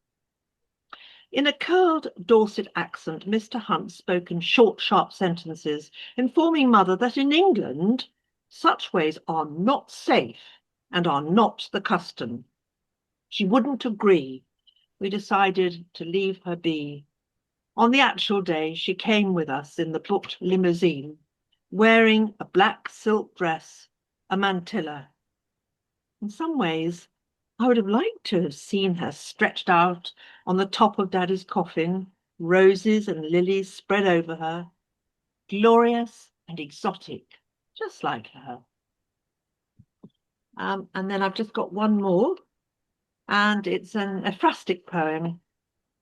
In a curled Dorset accent, Mr. Hunt spoke in short, sharp sentences, informing Mother that in England, such ways are not safe and are not the custom. She wouldn't agree. We decided to leave her be. On the actual day, she came with us in the booked limousine, wearing a black silk dress, a mantilla. In some ways, I would have liked to have seen her stretched out on the top of Daddy's coffin, roses and lilies spread over her, glorious and exotic, just like her. And then I've just got one more, and it's an ekphrastic poem,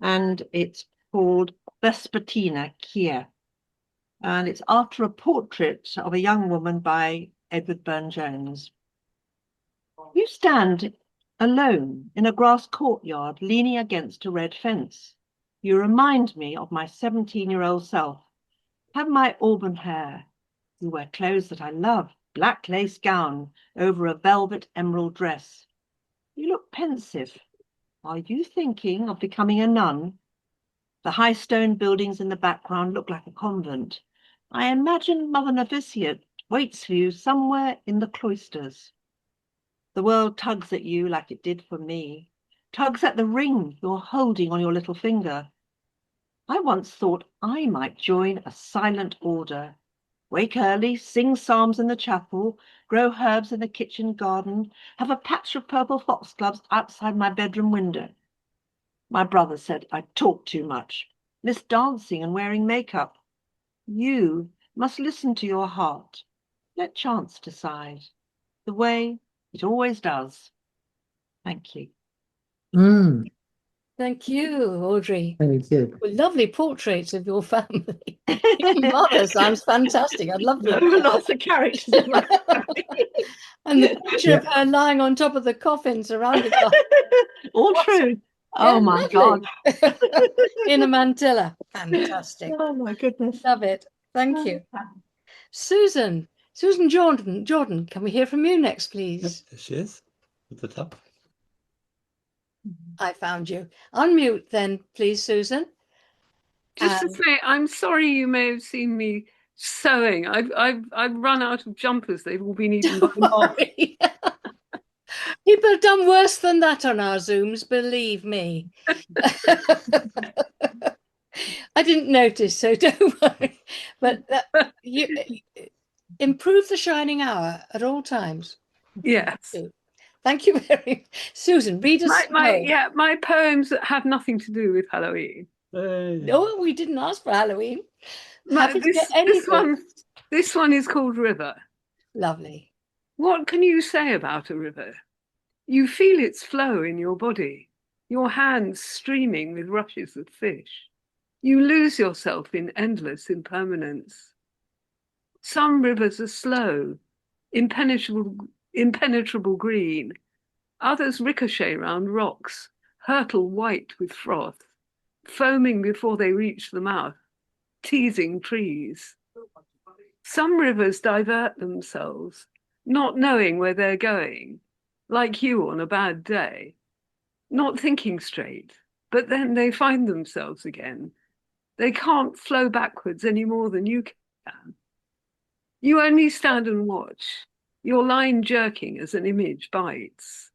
and it's called Vespertina Kia, and it's after a portrait of a young woman by Edward Burne-Jones. You stand alone in a grass courtyard, leaning against a red fence. You remind me of my 17-year-old self. Have my auburn hair. You wear clothes that I love, black lace gown over a velvet emerald dress. You look pensive. Are you thinking of becoming a nun? The high stone buildings in the background look like a convent. I imagine Mother Novitiate waits for you somewhere in the cloisters. The world tugs at you like it did for me, tugs at the ring you're holding on your little finger. I once thought I might join a silent order, wake early, sing psalms in the chapel, grow herbs in the kitchen garden, have a patch of purple foxgloves outside my bedroom window. My brother said I talked too much, missed dancing and wearing makeup. You must listen to your heart. Let chance decide, the way it always does. Thank you. Thank you, Audrey. Very good. Well, lovely portraits of your family. Your mother sounds fantastic. I'd love to. There are lots of characters in my family. And the picture of her lying on top of the coffin surrounded by all true. Oh my God. in a mantilla. Fantastic. Oh my goodness. Love it. Thank you. Susan Jordan, can we hear from you next, please? There she is at the top. I found you. Unmute then, please, Susan. Just to say, I'm sorry you may have seen me sewing. I've run out of jumpers. They've all been eaten by moths. People have done worse than that on our Zooms, believe me. I didn't notice, so don't worry. But you improve the shining hour at all times. Yes. Thank you very much. Susan, read us. My poems that have nothing to do with Halloween. No, we didn't ask for Halloween. This one is called River. Lovely. What can you say about a river? You feel its flow in your body, your hands streaming with rushes of fish. You lose yourself in endless impermanence. Some rivers are slow, impenetrable green. Others ricochet round rocks, hurtle white with froth, foaming before they reach the mouth, teasing trees. Some rivers divert themselves, not knowing where they're going, like you on a bad day, not thinking straight, but then they find themselves again. They can't flow backwards any more than you can. You only stand and watch, your line jerking as an image bites.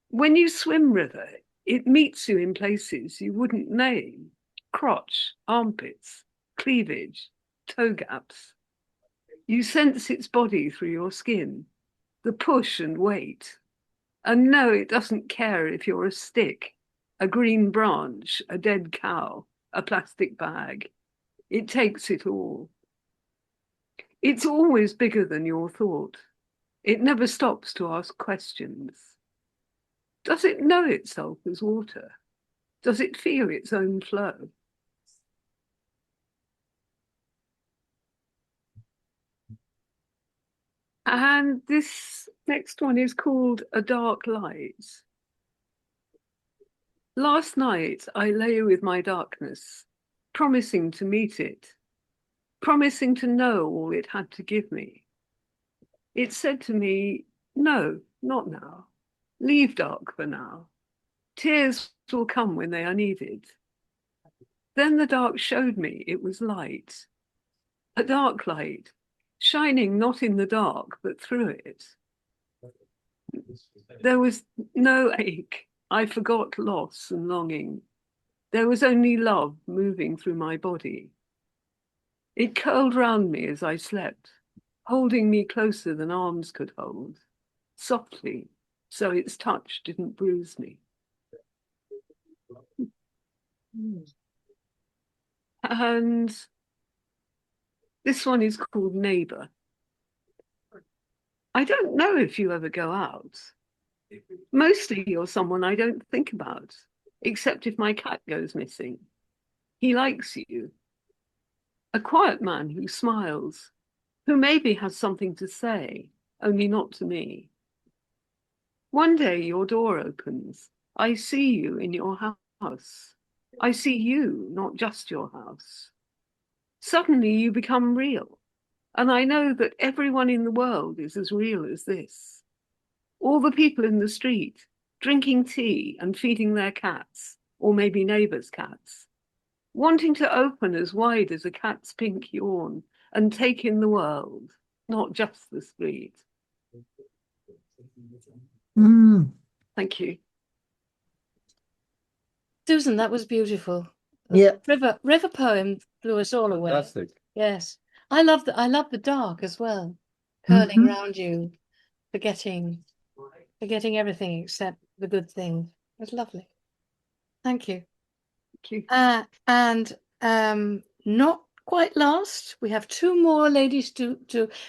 When you swim river, it meets you in places you wouldn't name: crotch, armpits, cleavage, toe gaps. You sense its body through your skin, the push and weight. And no, it doesn't care if you're a stick, a green branch, a dead cow, a plastic bag. It takes it all. It's always bigger than your thought. It never stops to ask questions. Does it know itself as water? Does it feel its own flow? And this next one is called A Dark Light. Last night I lay with my darkness, promising to meet it, promising to know all it had to give me. It said to me, no, not now. Leave dark for now. Tears will come when they are needed. Then the dark showed me it was light, a dark light, shining not in the dark, but through it. There was no ache. I forgot loss and longing. There was only love moving through my body. It curled round me as I slept, holding me closer than arms could hold, softly, so its touch didn't bruise me. And This one is called Neighbour. I don't know if you ever go out. Mostly you're someone I don't think about, except if my cat goes missing. He likes you. A quiet man who smiles, who maybe has something to say, only not to me. One day your door opens. I see you in your house. I see you, not just your house. Suddenly you become real. And I know that everyone in the world is as real as this. All the people in the street, drinking tea and feeding their cats, or maybe neighbours' cats, wanting to open as wide as a cat's pink yawn and take in the world, not just the street. Thank you. Susan, that was beautiful. Yeah. River poem blew us all away. Fantastic. Yes. I love the dark as well. Curling round you, forgetting everything except the good things. It was lovely. Thank you. Thank you. And not quite last, we have two more ladies to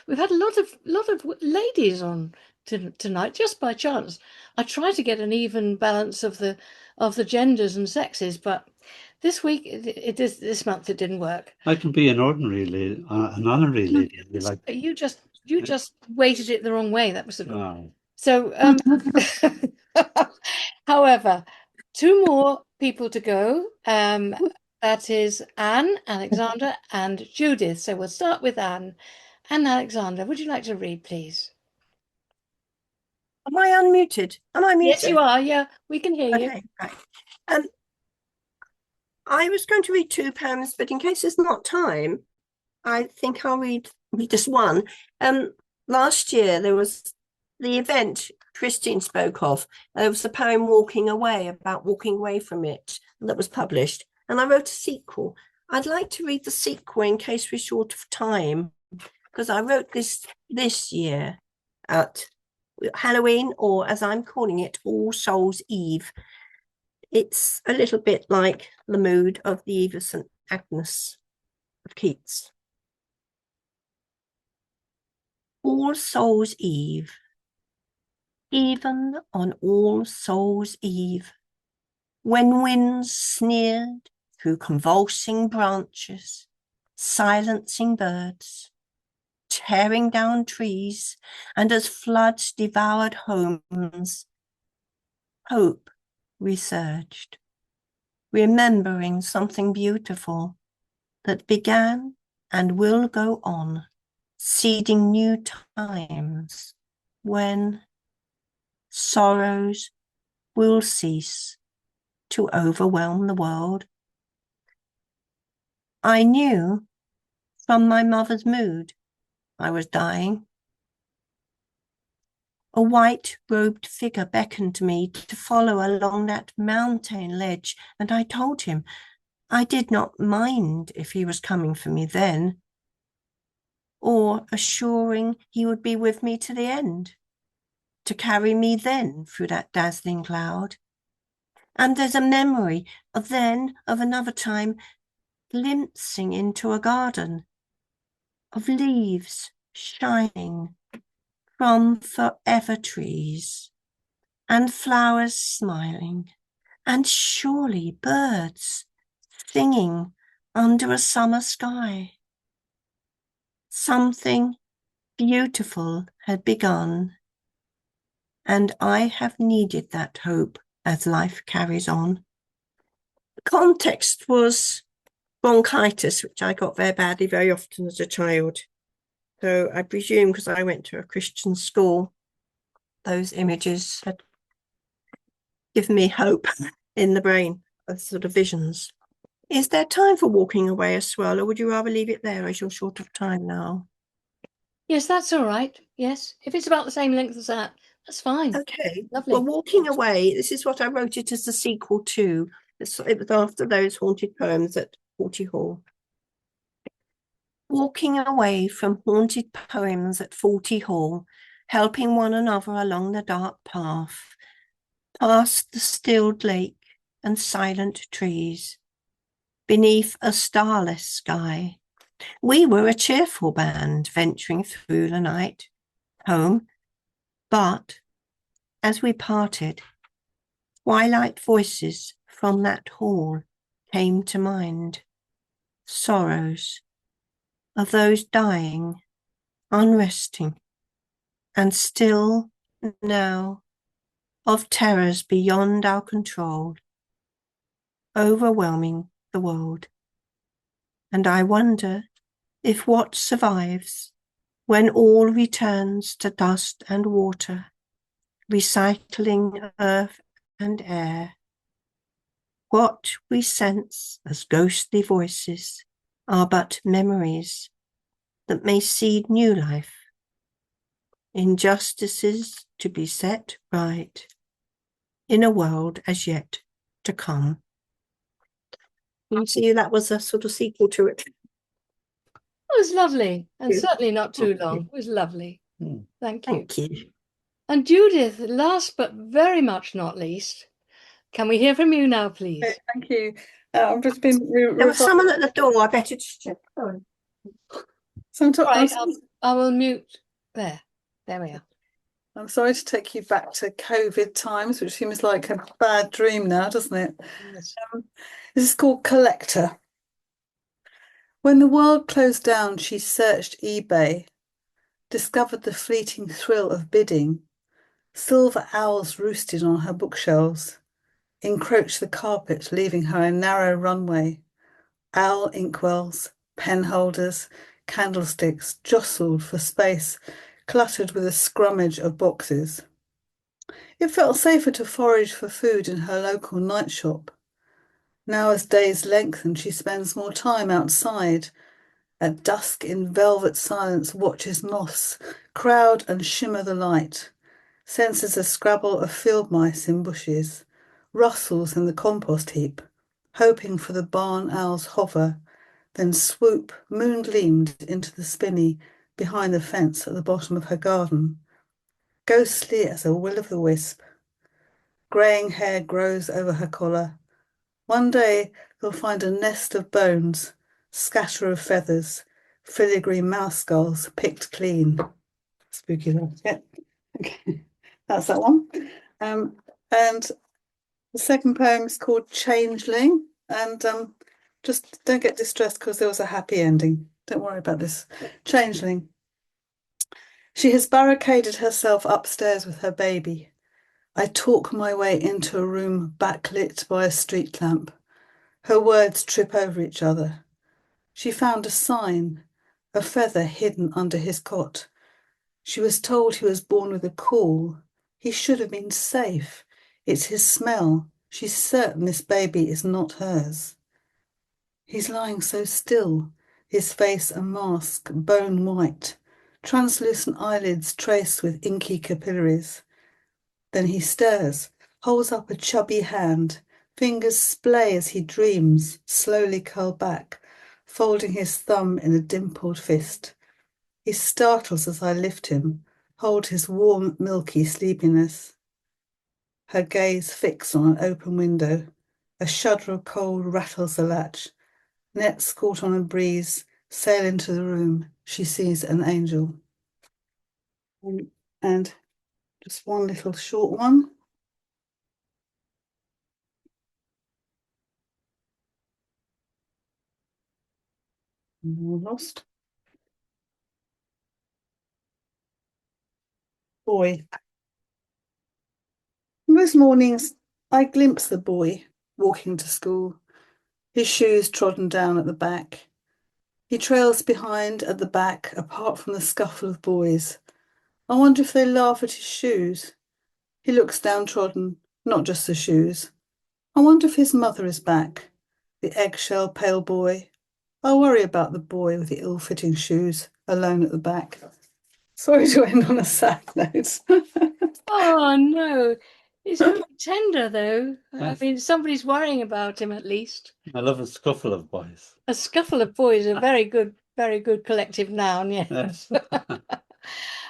we've had a lot of ladies on tonight just by chance. I try to get an even balance of the genders and sexes, but this week this month it didn't work. I can be an ordinary lady, an honorary lady. If you like. You just weighted it the wrong way. That was the Oh. so. However, two more people to go. That is Anne, Alexandra, and Judith. So we'll start with Anne. And Alexandra, would you like to read, please? Am I unmuted? Am I muted? Yes, you are. Yeah, we can hear you. Okay, right. I was going to read two poems, but in case there's not time, I think I'll read just one. Last year there was the event Christine spoke of. There was a poem Walking Away, about walking away from it, that was published. And I wrote a sequel. I'd like to read the sequel in case we're short of time, because I wrote this year at Halloween, or as I'm calling it, All Souls Eve. It's a little bit like the mood of the Eve of St. Agnes of Keats. All Souls Eve. Even on All Souls Eve, when winds sneered through convulsing branches, silencing birds, tearing down trees, and as floods devoured homes, hope resurged, remembering something beautiful that began and will go on, seeding new times when sorrows will cease to overwhelm the world. I knew from my mother's mood I was dying. A white-robed figure beckoned to me to follow along that mountain ledge, and I told him I did not mind if he was coming for me then, or assuring he would be with me to the end, to carry me then through that dazzling cloud. And there's a memory of another time, glimpsing into a garden, of leaves shining from forever trees, and flowers smiling, and surely birds singing under a summer sky. Something beautiful had begun, and I have needed that hope as life carries on. The context was bronchitis, which I got very badly very often as a child. So I presume, because I went to a Christian school, those images had given me hope in the brain, of sort of visions. Is there time for walking away as well, or would you rather leave it there as you're short of time now? Yes, that's all right. Yes, if it's about the same length as that, that's fine. Okay. Lovely. Well, walking away, this is what I wrote it as a sequel to. It was after those haunted poems at Forty Hall. Walking away from haunted poems at Forty Hall, helping one another along the dark path, past the stilled lake and silent trees, beneath a starless sky, We were a cheerful band venturing through the night home, but as we parted, twilight voices from that hall came to mind, sorrows of those dying, unresting, and still now of terrors beyond our control, overwhelming the world. And I wonder if what survives, when all returns to dust and water, recycling earth and air, what we sense as ghostly voices are but memories that may seed new life, injustices to be set right in a world as yet to come. You see, that was a sort of sequel to it. It was lovely, and certainly not too long. It was lovely. Thank you. Thank you. And Judith, last but very much not least, can we hear from you now, please? Okay, thank you. I've just been. There was someone at the door. I better check. Right, I will mute there. There we are. I'm sorry to take you back to COVID times, which seems like a bad dream now, doesn't it? Yes. This is called Collector. When the world closed down, she searched eBay, discovered the fleeting thrill of bidding. Silver owls roosted on her bookshelves, encroached the carpet, leaving her a narrow runway. Owl inkwells, pen holders, candlesticks jostled for space, cluttered with a scrummage of boxes. It felt safer to forage for food in her local night shop. Now as days lengthen, she spends more time outside. At dusk in velvet silence watches moths crowd and shimmer the light, senses a scrabble of field mice in bushes, rustles in the compost heap, hoping for the barn owl's hover, then swoop moon-gleamed into the spinney behind the fence at the bottom of her garden, ghostly as a will-o'-the-wisp. Greying hair grows over her collar. One day they'll find a nest of bones, scatter of feathers, filigree mouse skulls picked clean. Spooky that. Yeah. Okay. That's that one. And the second poem is called Changeling. And just don't get distressed because there was a happy ending. Don't worry about this. Changeling. She has barricaded herself upstairs with her baby. I talk my way into a room backlit by a street lamp. Her words trip over each other. She found a sign, a feather hidden under his cot. She was told he was born with a caul. He should have been safe. It's his smell. She's certain this baby is not hers. He's lying so still, his face a mask, bone white, translucent eyelids traced with inky capillaries. Then he stirs, holds up a chubby hand, fingers splay as he dreams, slowly curl back, folding his thumb in a dimpled fist. He startles as I lift him, hold his warm, milky sleepiness. Her gaze fixed on an open window. A shudder of cold rattles the latch. Nets caught on a breeze sail into the room. She sees an angel. And just one little short one. Lost. Boy. Most mornings I glimpse the boy walking to school, his shoes trodden down at the back. He trails behind at the back, apart from the scuffle of boys. I wonder if they laugh at his shoes. He looks downtrodden, not just the shoes. I wonder if his mother is back, the eggshell pale boy. I worry about the boy with the ill-fitting shoes, alone at the back. Sorry to end on a sad note. Oh, no. It's quite tender, though. I mean, somebody's worrying about him, at least. I love a scuffle of boys. A scuffle of boys, a very good collective noun, yes.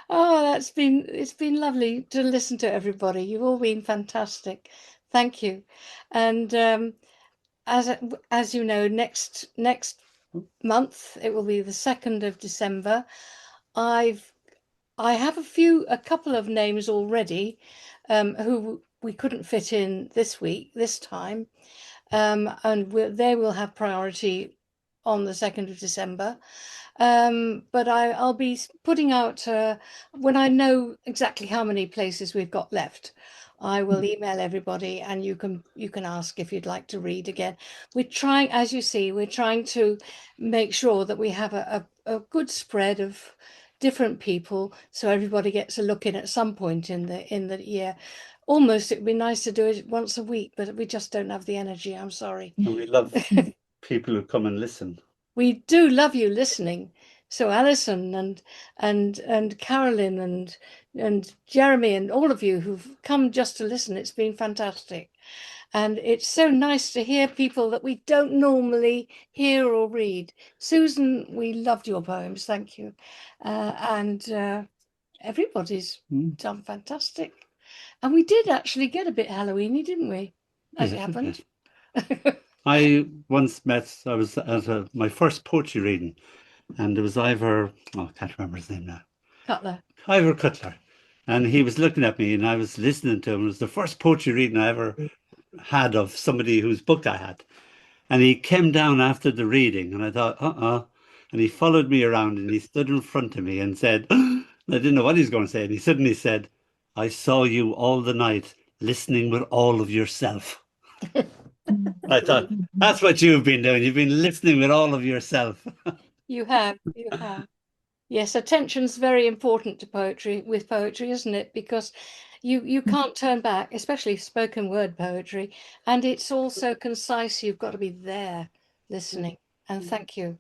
Oh, it's been lovely to listen to everybody. You've all been fantastic. Thank you. And as you know, next month. It will be the 2nd of December. I have a couple of names already who we couldn't fit in this time, and they will have priority on the 2nd of December. But I'll be putting out when I know exactly how many places we've got left. I will email everybody, and you can ask if you'd like to read again. We're trying, as you see, we're trying to make sure that we have a good spread of different people, so everybody gets a look in at some point in the year. Almost, it'd be nice to do it once a week, but we just don't have the energy. I'm sorry. And we love people who come and listen. We do love you listening. So Alison and Carolyn and Jeremy and all of you who've come just to listen, it's been fantastic. And it's so nice to hear people that we don't normally hear or read. Susan, we loved your poems, thank you. And everybody's done fantastic. And we did actually get a bit Halloweeny, didn't we? As it happened. I once I was at my first poetry reading, and there was Ivor, I can't remember his name now. Cutler. Ivor Cutler. And he was looking at me and I was listening to him. It was the first poetry reading I ever had of somebody whose book I had. And he came down after the reading and I thought, And he followed me around and he stood in front of me and said, I didn't know what he was going to say. And he suddenly said, I saw you all the night listening with all of yourself. I thought, that's what you've been doing. You've been listening with all of yourself. You have. Yes, attention's very important to poetry, isn't it? Because you can't turn back, especially spoken word poetry. And it's also concise. You've got to be there listening. And thank you.